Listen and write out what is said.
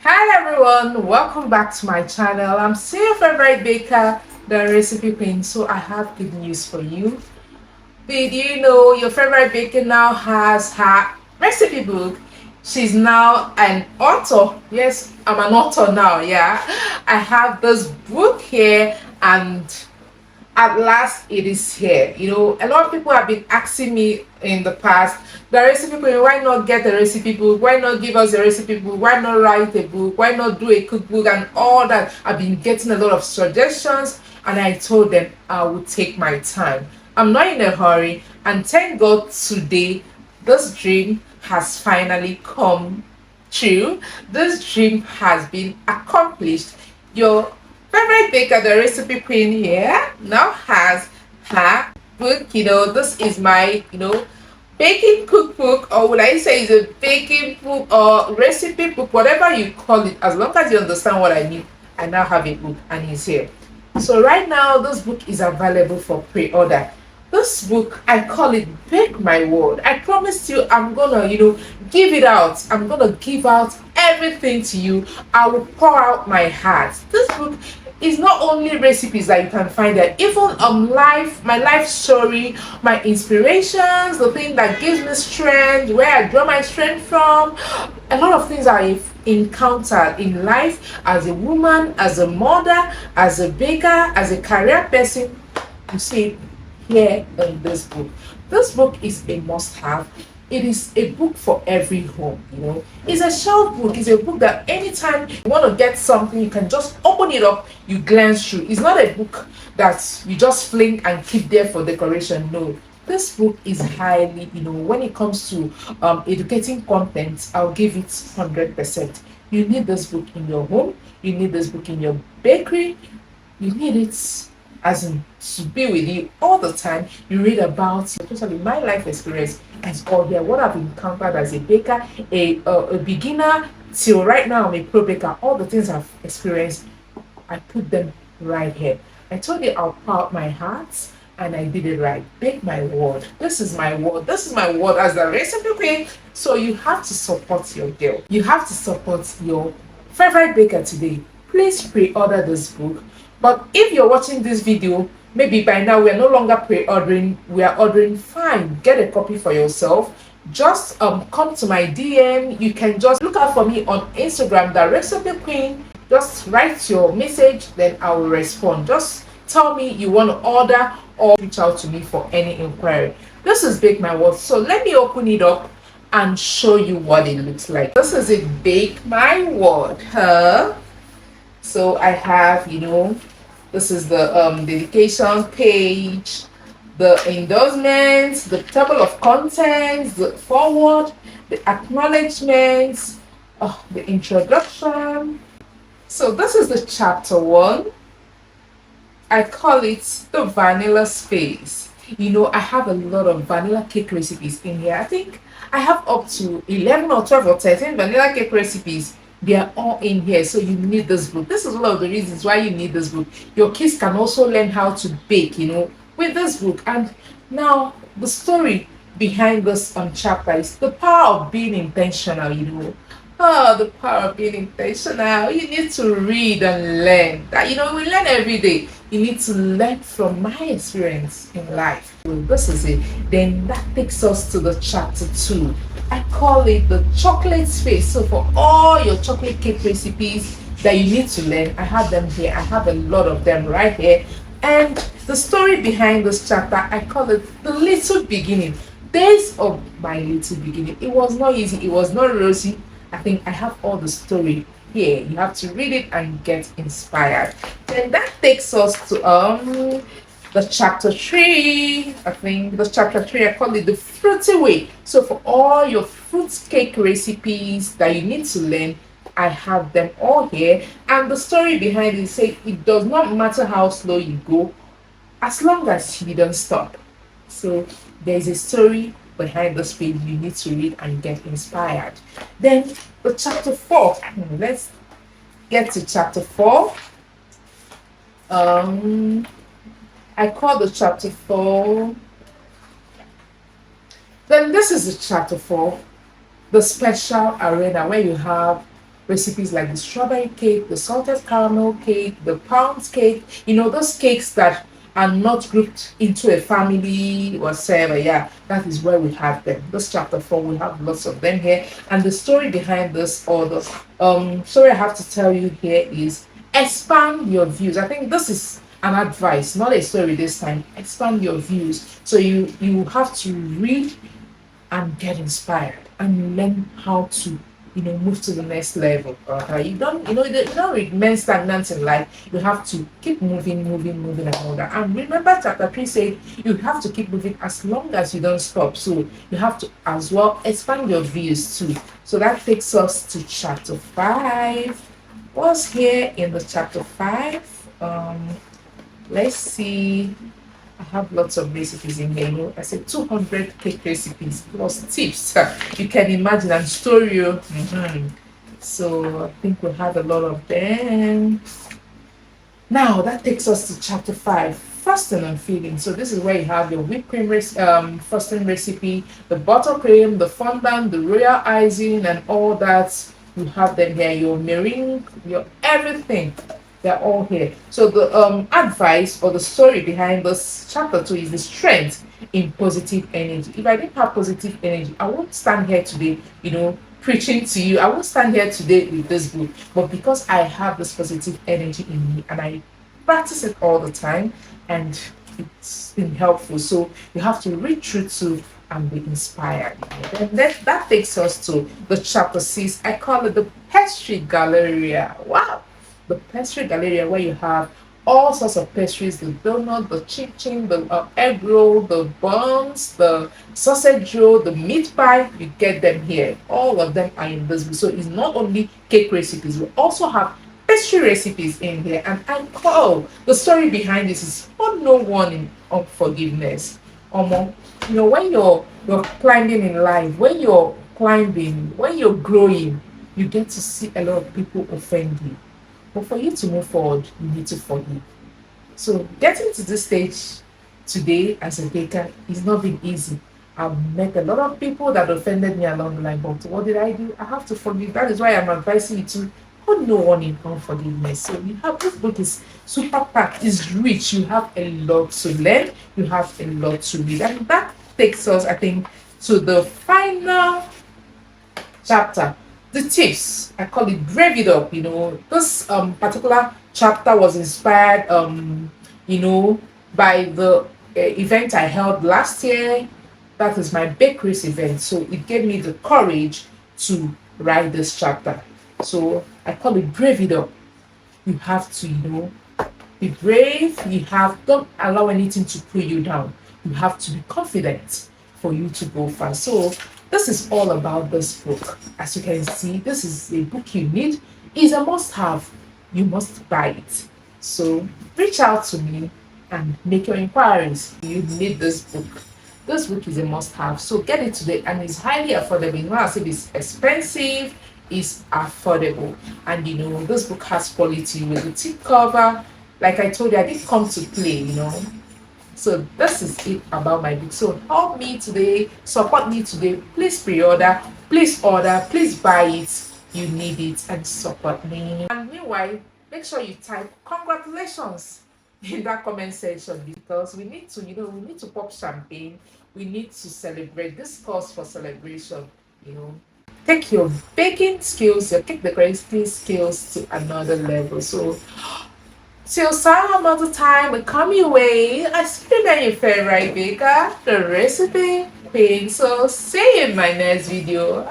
Hi everyone, welcome back to my channel. I'm still your favorite baker, the recipe queen. So I have good news for you. Did you know your favorite baker now has her recipe book? She's now an author. Yes, I'm an author now. Yeah, I have this book here, and at last it is here. A lot of people have been asking me in the past, the recipe queen, why not get a recipe book? Why not give us a recipe book? Why not write a book? Why not do a cookbook and all that? I've been getting a lot of suggestions, and I told them I would take my time. I'm not in a hurry, and thank God today this dream has finally come true. This dream has been accomplished. Your favorite baker, the recipe queen here, now has her book. This is my, baking cookbook, or would I say it's a baking book or recipe book, whatever you call it, as long as you understand what I mean. I now have a book and it's here. So right now, this book is available for pre-order. This book, I call it Bake My Word. I promise you, I'm gonna, give it out. I'm gonna give out everything to you. I will pour out my heart. This book is not only recipes that you can find there, even my life story, my inspirations, the thing that gives me strength, where I draw my strength from, a lot of things I've encountered in life as a woman, as a mother, as a baker, as a career person. You see here in this book. This book is a must-have. It is a book for every home. It's a shelf book. It's a book that anytime you want to get something, you can just open it up, you glance through. It's not a book that you just fling and keep there for decoration. No. This book is highly, when it comes to educating content, I'll give it 100%. You need this book in your home. You need this book in your bakery. You need it as in to be with you all the time. You read about, especially my life experience is all there. What I've encountered as a baker, a beginner till right now I'm a pro baker. All the things I've experienced, I put them right here. I told you I'll pour out my heart, and I did it right. Bake my word. This is my word. This is my word as the recipe queen. So you have to support your girl. You have to support your favorite baker today. Please pre-order this book. But if you're watching this video, maybe by now we're no longer pre-ordering, we are ordering, fine. Get a copy for yourself. Just come to my DM. You can just look out for me on Instagram, the recipe queen. Just write your message, then I will respond. Just tell me you want to order or reach out to me for any inquiry. This is Bake My Word. So let me open it up and show you what it looks like. This is it, Bake My Word. So I have, this is the dedication page, the endorsements, the table of contents, the forward, the acknowledgements, the introduction. So this is the chapter 1. I call it the vanilla space. I have a lot of vanilla cake recipes in here. I think I have up to 11 or 12 or 13 vanilla cake recipes. They are all in here, so you need this book. This is one of the reasons why you need this book. Your kids can also learn how to bake, with this book. And now the story behind this chapter is the power of being intentional. Oh, the power of being intentional. You need to read and learn. That we learn every day. You need to learn from my experience in life. So this is it. Then that takes us to the chapter 2. I call it the chocolate space. So for all your chocolate cake recipes that you need to learn, I have them here. I have a lot of them right here. And the story behind this chapter, I call it the little beginning. Days of my little beginning. It was not easy. It was not rosy. I think I have all the story here. You have to read it and get inspired. Then that takes us to the chapter 3. I think the chapter 3, I call it the fruity way. So for all your fruit cake recipes that you need to learn, I have them all here. And the story behind it says it does not matter how slow you go, as long as you don't stop. So there's a story behind this page you need to read and get inspired. Then the chapter 4. Let's get to chapter 4. I call the chapter 4. Then this is the chapter 4. the special arena where you have recipes like the strawberry cake, the salted caramel cake, the pound cake, those cakes that are not grouped into a family whatsoever. Yeah, that is where we have them. This chapter 4, we have lots of them here. And the story behind this, or the story I have to tell you here is expand your views. I think this is an advice, not a story this time. Expand your views. So you have to read and get inspired and learn how to move to the next level. You don't remain stagnant in life. You have to keep moving and all that. And remember, chapter 3 said you have to keep moving as long as you don't stop. So you have to as well expand your views too. So that takes us to chapter 5. What's here in the chapter 5? Let's see. I have lots of recipes in here. I said 200 cake recipes plus tips. You can imagine, and story. So I think we have a lot of them. Now that takes us to chapter 5, frosting and filling. So this is where you have your whipped cream frosting recipe, the buttercream, the fondant, the royal icing, and all that. You have them here. Your meringue, your everything. They're all here. So the advice or the story behind this chapter 2 is the strength in positive energy. If I didn't have positive energy, I won't stand here today, preaching to you. I won't stand here today with this book. But because I have this positive energy in me and I practice it all the time, and it's been helpful. So you have to read through to and be inspired. And that takes us to the chapter 6. I call it the pastry galleria. Wow, the pastry galleria, where you have all sorts of pastries: the donut, the chinchin, the egg roll, the buns, the sausage roll, the meat pie. You get them here. All of them are in this book. So it's not only cake recipes, we also have pastry recipes in here. And I call the story behind this is for no one in unforgiveness. When you're climbing in life, when you're climbing, when you're growing, you get to see a lot of people offend you. But for you to move forward, you need to forgive. So getting to this stage today as a baker is not been easy. I've met a lot of people that offended me along the line, but what did I do? I have to forgive. That is why I'm advising you to put no one in unforgiveness. So you have this book is super packed, is rich. You have a lot to learn, you have a lot to read. And that takes us, I think, to the final chapter, the tips. I call it brave it up. This particular chapter was inspired you know by the event I held last year. That is my bakeries event, so it gave me the courage to write this chapter. So I call it brave it up. You have to be brave. Don't allow anything to pull you down. You have to be confident for you to go far. So this is all about this book. As you can see, this is a book you need. It's a must have. You must buy it. So reach out to me and make your inquiries. You need this book. This book is a must have. So get it today, and it's highly affordable. It's not as if it's expensive, it's affordable. And this book has quality with the thick cover. Like I told you, I didn't come to play. So this is it about my book. So help me today, support me today. Please pre-order, please order, please buy it. You need it, and support me. And meanwhile, make sure you type congratulations in that comment section, because we need to pop champagne. We need to celebrate. This calls for celebration. you know Take your baking skills, your cake decorating skills to another level. So till some other time we come your way, I speak on your favorite baker, the recipe queen. So see you in my next video.